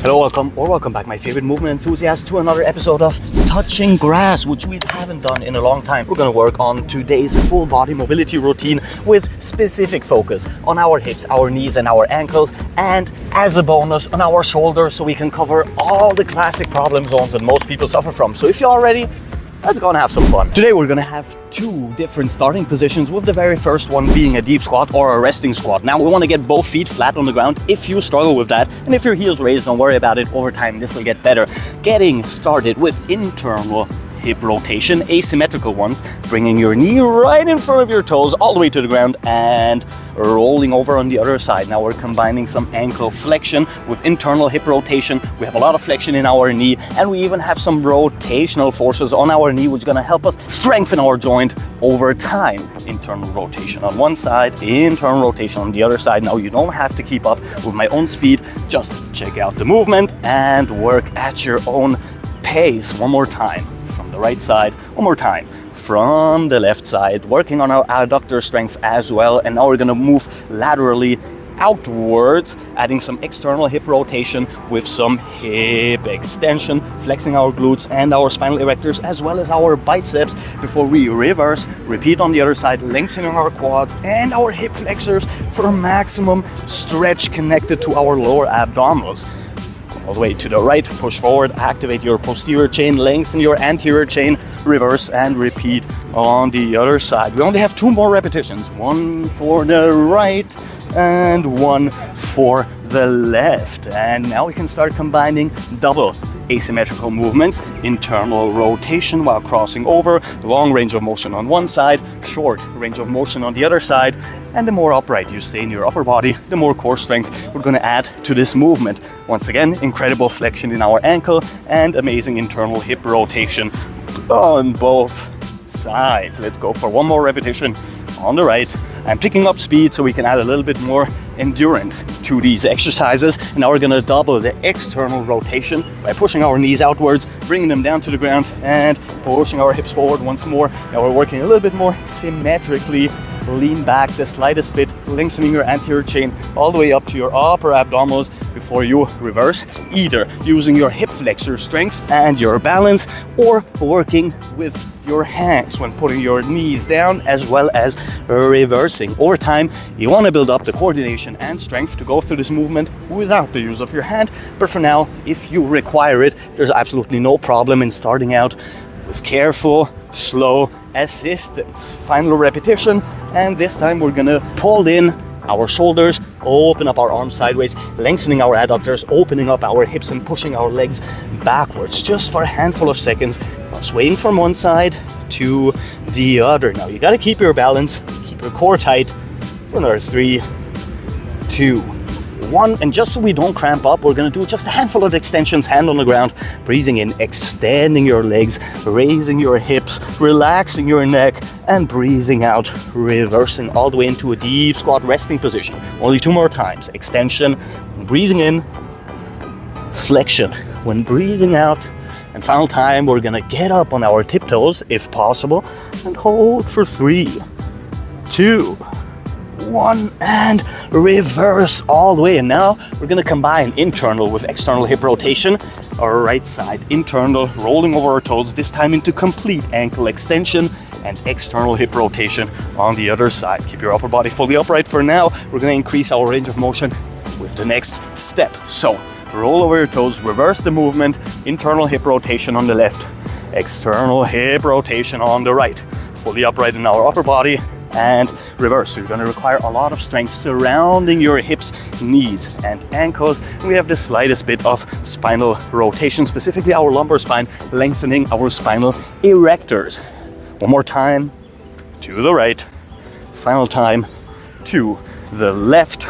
Hello, welcome back, my favorite movement enthusiasts, to another episode of Touching Grass, which we haven't done in a long time. We're going to work on today's full body mobility routine with specific focus on our hips, our knees and our ankles, and as a bonus on our shoulders, so we can cover all the classic problem zones that most people suffer from. So if you're all ready, let's go and have some fun. Today we're gonna have two different starting positions, with the very first one being a deep squat or a resting squat. Now we want to get both feet flat on the ground if you struggle with that, and if your heels raised, don't worry about it. Over time this will get better. Getting started with internal hip rotation, asymmetrical ones, bringing your knee right in front of your toes all the way to the ground and rolling over on the other side. Now we're combining some ankle flexion with internal hip rotation. We have a lot of flexion in our knee, and we even have some rotational forces on our knee, which is going to help us strengthen our joint over time. Internal rotation on one side, internal rotation on the other side. Now you don't have to keep up with my own speed, just check out the movement and work at your own pace. One more time from the right side, one more time from the left side, working on our adductor strength as well. And now we're gonna move laterally outwards, adding some external hip rotation with some hip extension, flexing our glutes and our spinal erectors as well as our biceps before we reverse. Repeat on the other side, lengthening our quads and our hip flexors for maximum stretch connected to our lower abdominals. All the way to the right, push forward, activate your posterior chain, lengthen your anterior chain, reverse and repeat on the other side. We only have two more repetitions, one for the right and one for the left. And now we can start combining double asymmetrical movements, internal rotation while crossing over, long range of motion on one side, short range of motion on the other side. And the more upright you stay in your upper body, the more core strength we're going to add to this movement. Once again, incredible flexion in our ankle and amazing internal hip rotation on both sides. Let's go for one more repetition on the right. I'm picking up speed so we can add a little bit more endurance to these exercises. And now we're going to double the external rotation by pushing our knees outwards, bringing them down to the ground and pushing our hips forward once more. Now we're working a little bit more symmetrically. Lean back the slightest bit, lengthening your anterior chain all the way up to your upper abdominals before you reverse, either using your hip flexor strength and your balance or working with your hands when putting your knees down, as well as reversing. Over time, you want to build up the coordination and strength to go through this movement without the use of your hand. But for now, if you require it, there's absolutely no problem in starting out with careful, slow assistance. Final repetition, and this time we're gonna pull in our shoulders, open up our arms sideways, lengthening our adductors, opening up our hips and pushing our legs backwards just for a handful of seconds, swaying from one side to the other. Now you gotta keep your balance, keep your core tight for another 3, 2, 1. And just so we don't cramp up, we're going to do just a handful of extensions, hand on the ground, breathing in, extending your legs, raising your hips, relaxing your neck, and breathing out, reversing all the way into a deep squat resting position. Only 2 more times. Extension, breathing in, flexion when breathing out. And final time, we're going to get up on our tiptoes if possible and hold for 3, 2, 1, and reverse all the way. And now we're going to combine internal with external hip rotation. Our right side internal, rolling over our toes, this time into complete ankle extension, and external hip rotation on the other side. Keep your upper body fully upright for now. We're going to increase our range of motion with the next step. So roll over your toes, reverse the movement, internal hip rotation on the left, external hip rotation on the right. Fully upright in our upper body and reverse. So you're going to require a lot of strength surrounding your hips, knees and ankles. And we have the slightest bit of spinal rotation, specifically our lumbar spine, lengthening our spinal erectors. One more time to the right, final time to the left.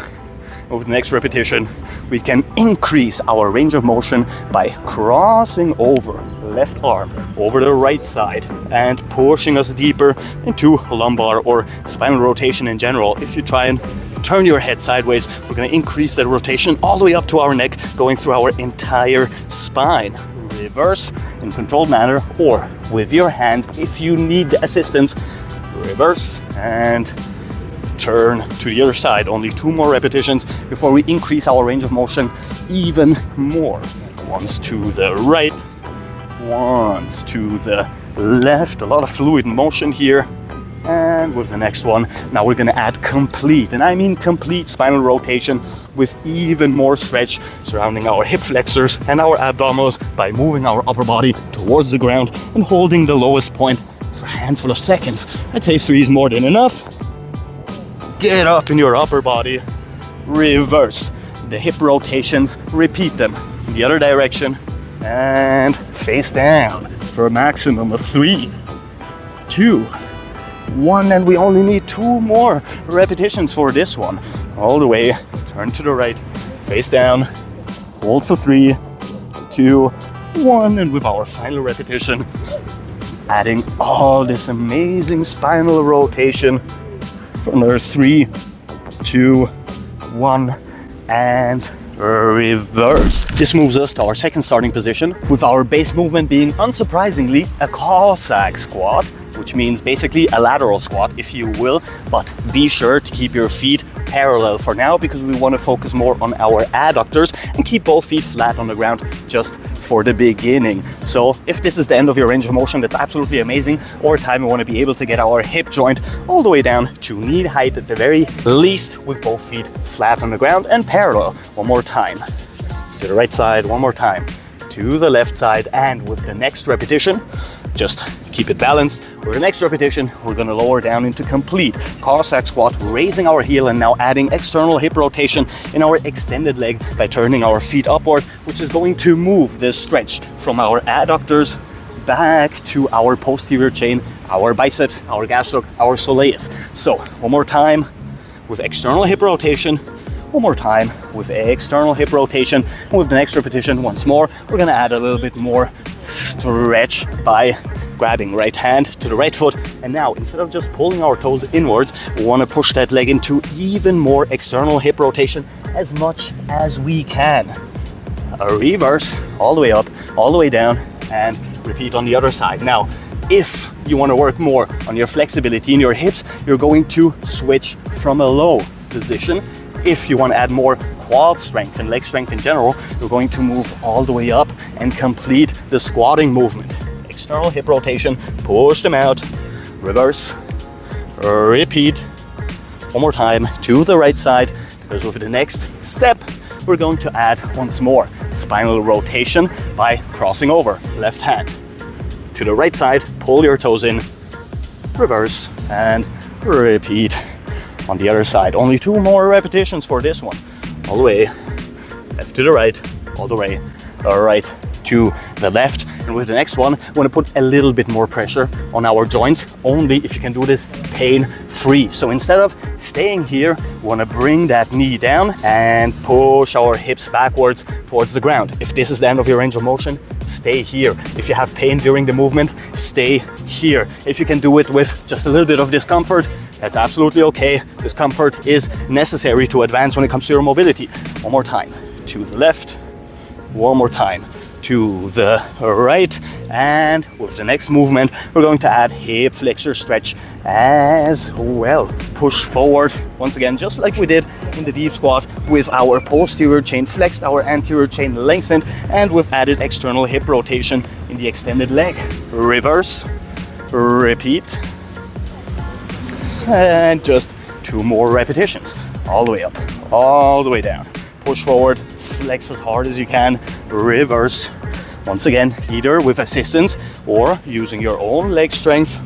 Over the next repetition, we can increase our range of motion by crossing over left arm over the right side and pushing us deeper into lumbar or spinal rotation in general. If you try and turn your head sideways, we're going to increase that rotation all the way up to our neck, going through our entire spine. Reverse in controlled manner or with your hands if you need assistance. Reverse and turn to the other side. Only 2 more repetitions before we increase our range of motion even more. Once to the right, once to the left. A lot of fluid motion here. And with the next one, now we're gonna add complete, and I mean complete spinal rotation with even more stretch surrounding our hip flexors and our abdominals by moving our upper body towards the ground and holding the lowest point for a handful of seconds. I'd say 3 is more than enough. Get up in your upper body, reverse the hip rotations, repeat them in the other direction, and face down for a maximum of 3, 2, 1, and we only need 2 more repetitions for this one. All the way, turn to the right, face down, hold for 3, 2, 1, and with our final repetition, adding all this amazing spinal rotation for another 3, 2, 1, and reverse. This moves us to our second starting position, with our base movement being, unsurprisingly, a Cossack squat, which means basically a lateral squat, if you will, but be sure to keep your feet parallel for now because we want to focus more on our adductors and keep both feet flat on the ground just for the beginning. So if this is the end of your range of motion, that's absolutely amazing. Over time, we want to be able to get our hip joint all the way down to knee height at the very least, with both feet flat on the ground and parallel. One more time. To the right side, one more time. To the left side, and with the next repetition, just keep it balanced. With the next repetition, we're gonna lower down into complete Cossack squat, raising our heel and now adding external hip rotation in our extended leg by turning our feet upward, which is going to move this stretch from our adductors back to our posterior chain, our biceps, our gastroc, our soleus. So one more time with external hip rotation. One more time with external hip rotation, and with the next repetition once more, we're gonna add a little bit more stretch by grabbing right hand to the right foot. And now, instead of just pulling our toes inwards, we wanna push that leg into even more external hip rotation as much as we can. A reverse, all the way up, all the way down, and repeat on the other side. Now, if you wanna work more on your flexibility in your hips, you're going to switch from a low position. If you want to add more quad strength and leg strength in general, you're going to move all the way up and complete the squatting movement. External hip rotation, push them out, reverse, repeat. One more time to the right side, because with the next step, we're going to add once more spinal rotation by crossing over, left hand. To the right side, pull your toes in, reverse, and repeat. On the other side, only 2 more repetitions for this one. All the way, left to the right, all the way, right to the left. And with the next one, we want to put a little bit more pressure on our joints, only if you can do this pain-free. So instead of staying here, we want to bring that knee down and push our hips backwards towards the ground. If this is the end of your range of motion, stay here. If you have pain during the movement, stay here. If you can do it with just a little bit of discomfort, that's absolutely okay. Discomfort is necessary to advance when it comes to your mobility. One more time, to the left. One more time, to the right. And with the next movement, we're going to add hip flexor stretch as well. Push forward, once again, just like we did in the deep squat, with our posterior chain flexed, our anterior chain lengthened, and with added external hip rotation in the extended leg. Reverse, repeat. And just 2 more repetitions. All the way up, all the way down. Push forward, flex as hard as you can, reverse. Once again, either with assistance or using your own leg strength.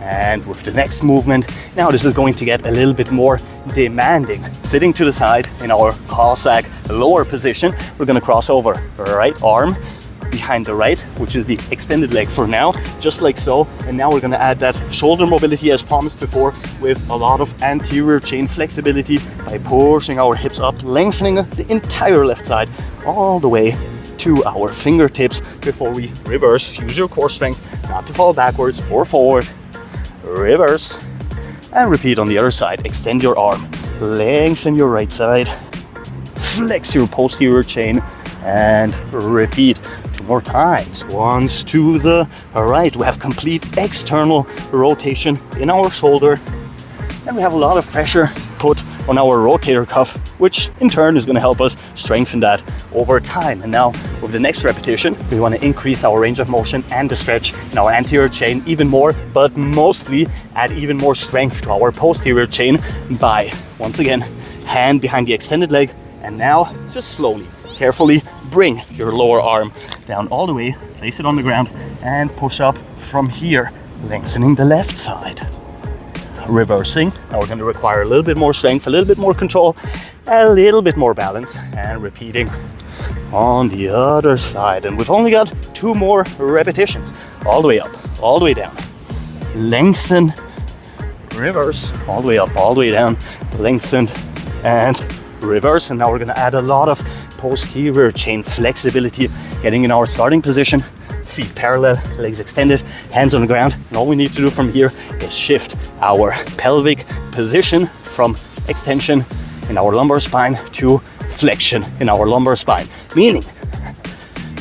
And with the next movement, now this is going to get a little bit more demanding. Sitting to the side in our Cossack lower position, we're gonna cross over right arm behind the right, which is the extended leg for now, just like so. And now we're gonna add that shoulder mobility as promised before, with a lot of anterior chain flexibility by pushing our hips up, lengthening the entire left side all the way to our fingertips before we reverse. Use your core strength not to fall backwards or forward. Reverse and repeat on the other side. Extend your arm, lengthen your right side, flex your posterior chain, and repeat 2 more times. Once to the right, we have complete external rotation in our shoulder. and we have a lot of pressure put on our rotator cuff, which in turn is going to help us strengthen that over time. And now with the next repetition, we want to increase our range of motion and the stretch in our anterior chain even more, but mostly add even more strength to our posterior chain by, once again, hand behind the extended leg. And now just slowly, carefully bring your lower arm down all the way, place it on the ground, and push up from here, lengthening the left side. Reversing. Now we're going to require a little bit more strength, a little bit more control, a little bit more balance, and repeating on the other side. And we've only got 2 more repetitions. All the way up, all the way down. Lengthen, reverse, all the way up, all the way down, lengthen, and reverse. And now we're going to add a lot of posterior chain flexibility, getting in our starting position. Feet parallel, legs extended, hands on the ground. And all we need to do from here is shift our pelvic position from extension in our lumbar spine to flexion in our lumbar spine. Meaning,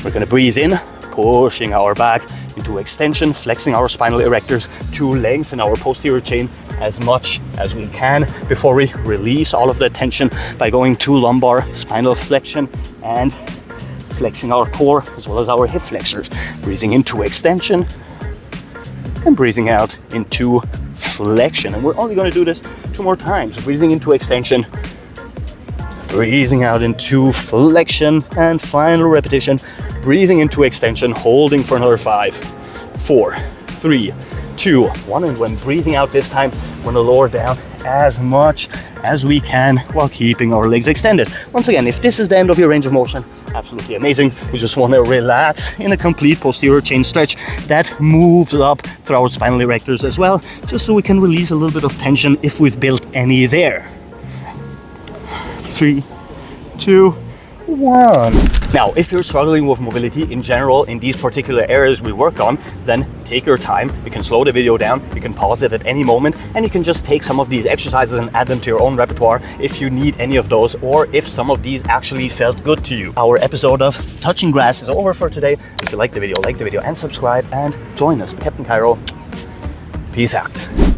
we're going to breathe in, pushing our back into extension, flexing our spinal erectors to lengthen our posterior chain as much as we can before we release all of the tension by going to lumbar spinal flexion and flexing our core as well as our hip flexors. Breathing into extension and breathing out into flexion. And we're only going to do this 2 more times. Breathing into extension, breathing out into flexion, and final repetition. Breathing into extension, holding for another 5, 4, 3, 2, 1. And when breathing out this time, we're going to lower down as much as we can while keeping our legs extended. Once again, if this is the end of your range of motion, absolutely amazing. We just want to relax in a complete posterior chain stretch that moves up through our spinal erectors as well, just so we can release a little bit of tension if we've built any there. 3, 2, 1. Now, if you're struggling with mobility in general in these particular areas we work on, then take your time. You can slow the video down, you can pause it at any moment, and you can just take some of these exercises and add them to your own repertoire if you need any of those, or if some of these actually felt good to you. Our episode of Touching Grass is over for today. If you like the video and subscribe and join us. Captain Cairo, peace out.